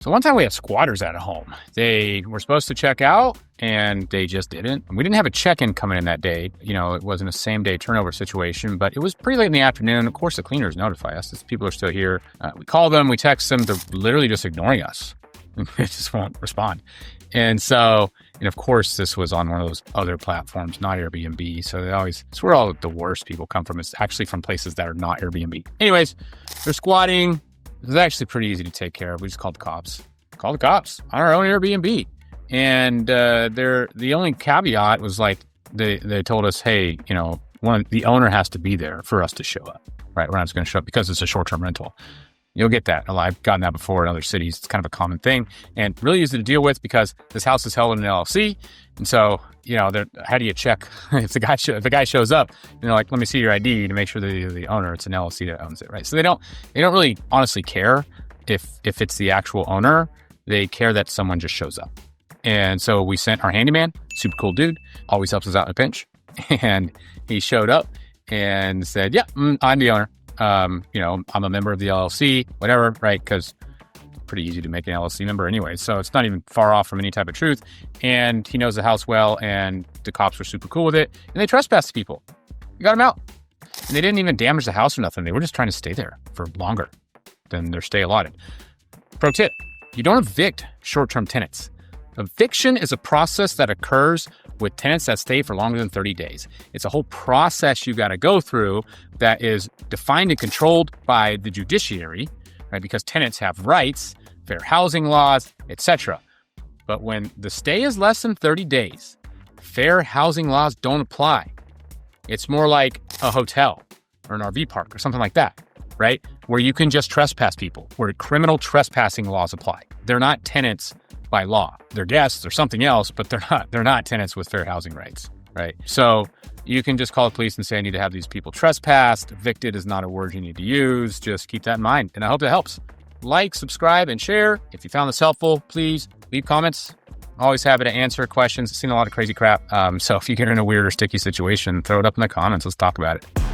So one time we had squatters at a home. They were supposed to check out and they just didn't. We didn't have a check-in coming in that day. It wasn't a same-day turnover situation, but it was pretty late in the afternoon. Of course, the cleaners notify us that people are still here. We call them, we text them. They're literally just ignoring us. They just won't respond. And of course, this was on one of those other platforms, not Airbnb. So it's where all the worst people come from. It's actually from places that are not Airbnb. Anyways, they're squatting. It was actually pretty easy to take care of. We just called the cops. Called the cops on our own Airbnb. And the only caveat was like, they told us, hey, the owner has to be there for us to show up, right? We're not just going to show up because it's a short-term rental. You'll get that. I've gotten that before in other cities. It's kind of a common thing and really easy to deal with because this house is held in an LLC. And so, how do you check if the guy shows up and they're like, let me see your ID to make sure the owner, it's an LLC that owns it, right? So they don't really honestly care if it's the actual owner. They care that someone just shows up. And so we sent our handyman, super cool dude, always helps us out in a pinch. And he showed up and said, yeah, I'm the owner. I'm a member of the LLC, whatever, right? Because pretty easy to make an LLC member anyway. So it's not even far off from any type of truth. And he knows the house well, and the cops were super cool with it. And they trespassed people. We got them out. And they didn't even damage the house or nothing. They were just trying to stay there for longer than their stay allotted. Pro tip, you don't evict short-term tenants. Eviction is a process that occurs with tenants that stay for longer than 30 days. It's a whole process you got to go through that is defined and controlled by the judiciary, right? Because tenants have rights, fair housing laws, etc. But when the stay is less than 30 days, fair housing laws don't apply. It's more like a hotel or an RV park or something like that, right? Where you can just trespass people, where criminal trespassing laws apply. They're not tenants by law. They're guests or something else, but they're not tenants with fair housing rights, right? So you can just call the police and say, I need to have these people trespassed. Evicted is not a word you need to use. Just keep that in mind. And I hope that helps. Like, subscribe, and share. If you found this helpful, please leave comments. Always happy to answer questions. I've seen a lot of crazy crap. So if you get in a weird or sticky situation, throw it up in the comments. Let's talk about it.